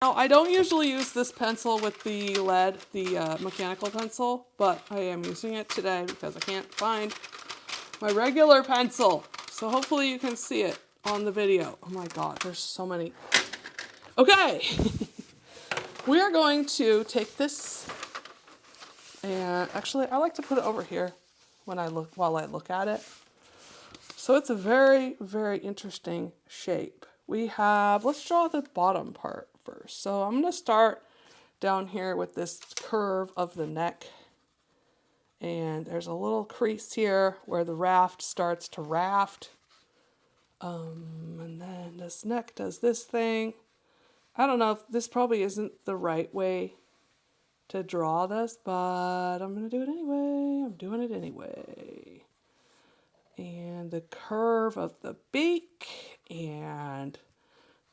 Now, I don't usually use this pencil with the lead, the mechanical pencil, but I am using it today because I can't find my regular pencil. So hopefully you can see it on the video. Oh my god, there's so many. Okay. We are going to take this, and actually I like to put it over here while I look at it. So it's a very, very interesting shape. Let's draw the bottom part first. So I'm going to start down here with this curve of the neck. And there's a little crease here where the raft starts to raft. And then this neck does this thing. I don't know if this probably isn't the right way to draw this, but I'm going to do it anyway. I'm doing it anyway. And the curve of the beak, and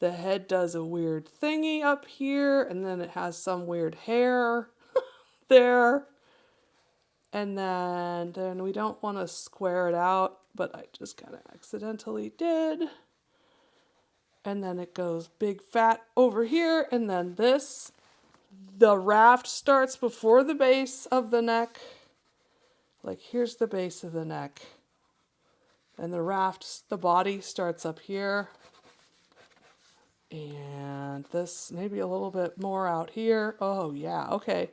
the head does a weird thingy up here, and then it has some weird hair there. And then we don't want to square it out, but I just kind of accidentally did. And then it goes big fat over here, and then the raft starts before the base of the neck. Like here's the base of the neck. And the body starts up here. And this maybe a little bit more out here. Oh yeah, okay.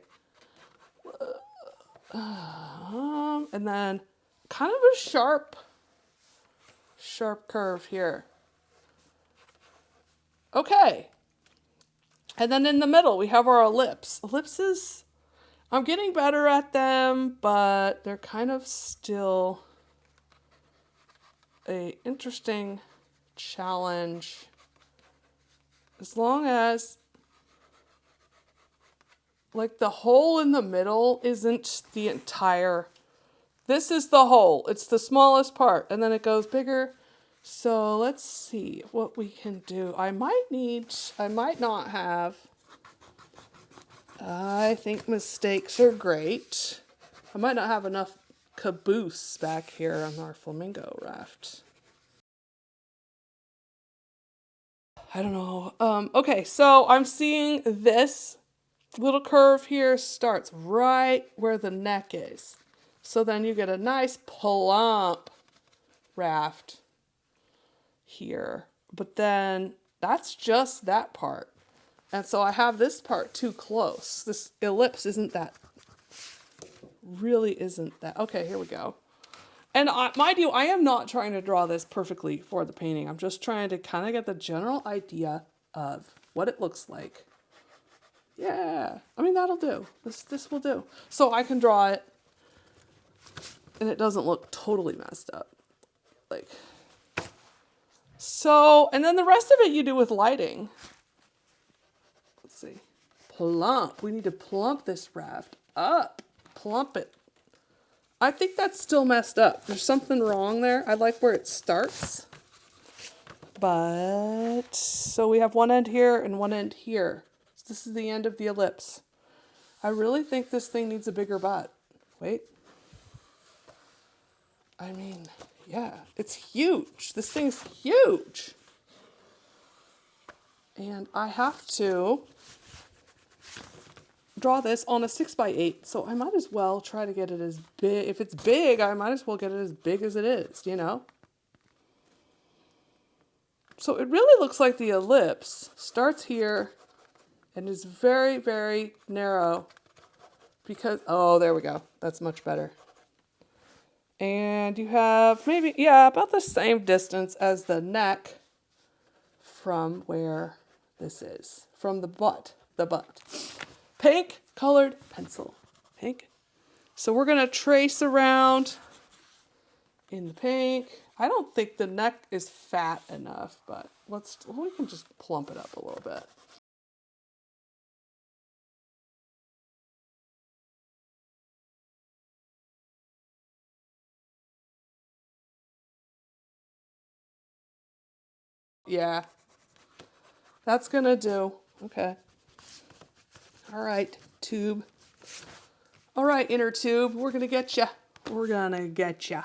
And then kind of a sharp curve here. Okay. And then in the middle we have our ellipse. Ellipses, I'm getting better at them, but they're kind of still a interesting challenge. As long as like the hole in the middle isn't the entire, this is the hole. It's the smallest part, and then it goes bigger. So let's see what we can do. I might not have. I think mistakes are great. I might not have enough caboose back here on our Flamingo raft. I don't know. Okay, so I'm seeing this little curve here starts right where the neck is. So then you get a nice plump raft here. But then that's just that part. And so I have this part too close. This ellipse isn't that. Okay, here we go. And mind you, I am not trying to draw this perfectly for the painting. I'm just trying to kind of get the general idea of what it looks like. Yeah, I mean, that'll do. This will do. So I can draw it, and it doesn't look totally messed up. So, and then the rest of it you do with lighting. Let's see. Plump. We need to plump this raft up. Plump it. I think that's still messed up. There's something wrong there. I like where it starts. But, so we have one end here and one end here. So this is the end of the ellipse. I really think this thing needs a bigger butt. Wait. I mean, yeah, it's huge. This thing's huge. And I have to draw this on a 6x8, so I might as well try to get it as big. If it's big, I might as well get it as big as it is, you know? So it really looks like the ellipse starts here and is very, very narrow because, oh, there we go. That's much better. And you have maybe, yeah, about the same distance as the neck from where this is, from the butt. Pink colored pencil, pink. So we're gonna trace around in the pink. I don't think the neck is fat enough, but we can just plump it up a little bit. Yeah, that's gonna do. Okay. All right, tube. All right, inner tube, we're gonna get ya. We're gonna get ya.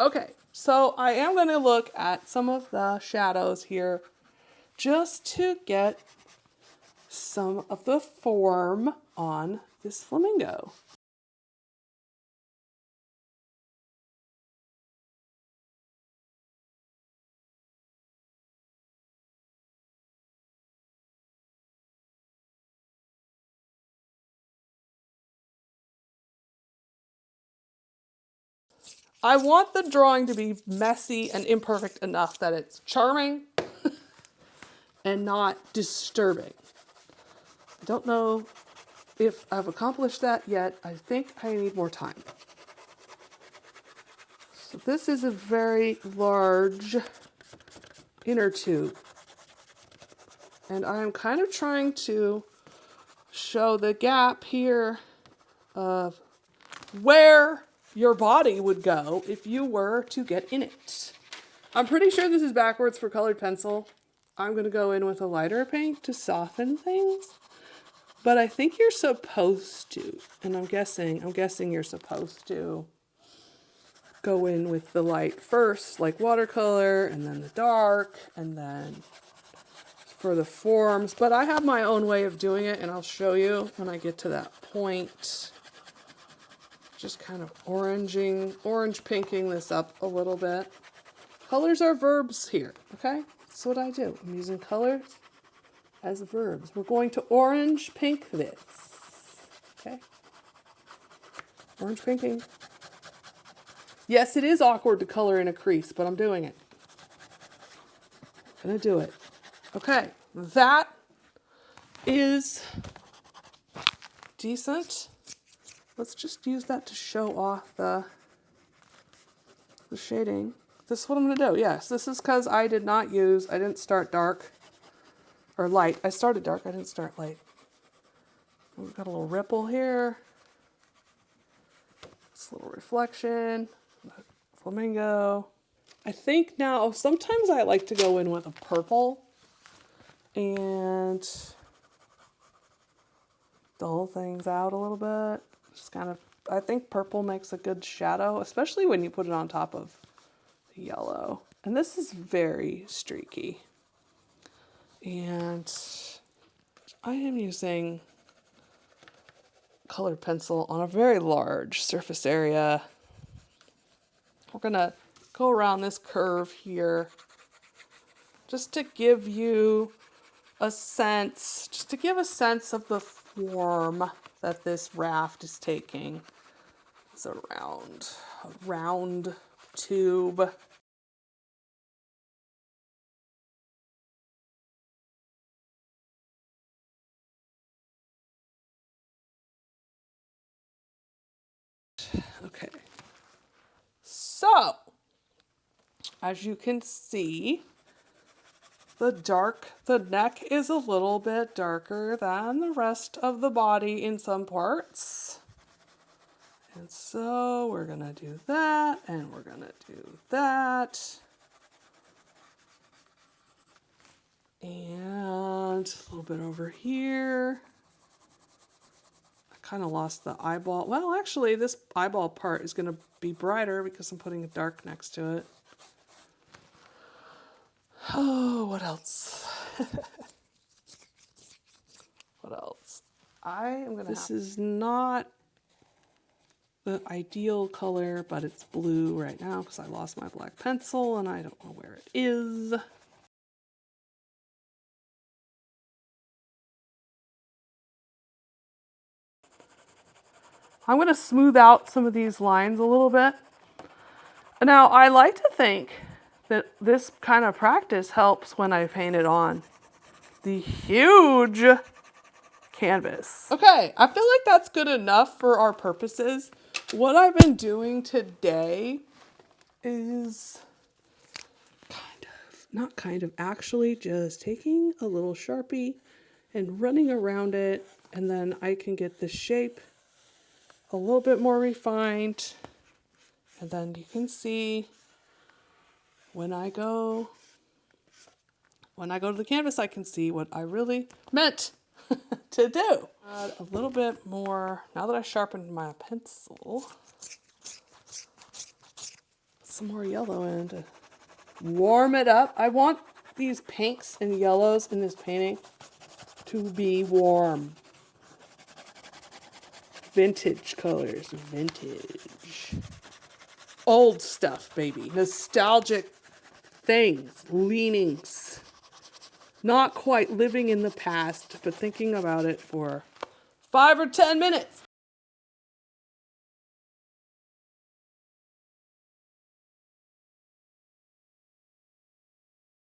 Okay, so I am going to look at some of the shadows here just to get some of the form on this flamingo. I want the drawing to be messy and imperfect enough that it's charming and not disturbing. I don't know if I've accomplished that yet. I think I need more time. So this is a very large inner tube. And I'm kind of trying to show the gap here of where your body would go if you were to get in it. I'm pretty sure this is backwards for colored pencil. I'm going to go in with a lighter paint to soften things. But I think you're supposed to, and I'm guessing you're supposed to go in with the light first, like watercolor, and then the dark, and then for the forms. But I have my own way of doing it, and I'll show you when I get to that point. Just kind of orange pinking this up a little bit. Colors are verbs here, okay? That's what I do. I'm using colors as verbs. We're going to orange pink this, okay? Orange pinking. Yes, it is awkward to color in a crease, but I'm doing it. I'm gonna do it. Okay, that is decent. Let's just use that to show off the shading. This is what I'm going to do. Yes, this is because I didn't start dark or light. I started dark. I didn't start light. We've got a little ripple here. This little reflection. Flamingo. I think now, sometimes I like to go in with a purple and dull things out a little bit. Just kind of, I think purple makes a good shadow, especially when you put it on top of the yellow. And this is very streaky. And I am using colored pencil on a very large surface area. We're gonna go around this curve here just to give you a sense, of the form that this raft is taking. It's a round tube. Okay. So, as you can see, the neck is a little bit darker than the rest of the body in some parts. And so we're going to do that, and we're going to do that. And a little bit over here. I kind of lost the eyeball. Well, actually, this eyeball part is going to be brighter because I'm putting a dark next to it. Oh, what else? What else? This is not the ideal color, but it's blue right now because I lost my black pencil and I don't know where it is. I'm going to smooth out some of these lines a little bit. Now, I like to think that this kind of practice helps when I paint it on the huge canvas. Okay, I feel like that's good enough for our purposes. What I've been doing today is actually just taking a little Sharpie and running around it, and then I can get the shape a little bit more refined. And then you can see when I go to the canvas, I can see what I really meant to do. Add a little bit more, now that I sharpened my pencil, let's some more yellow in to warm it up. I want these pinks and yellows in this painting to be warm. Vintage colors. Vintage. Old stuff, baby. Nostalgic things. Leanings. Not quite living in the past, but thinking about it for 5 or 10 minutes.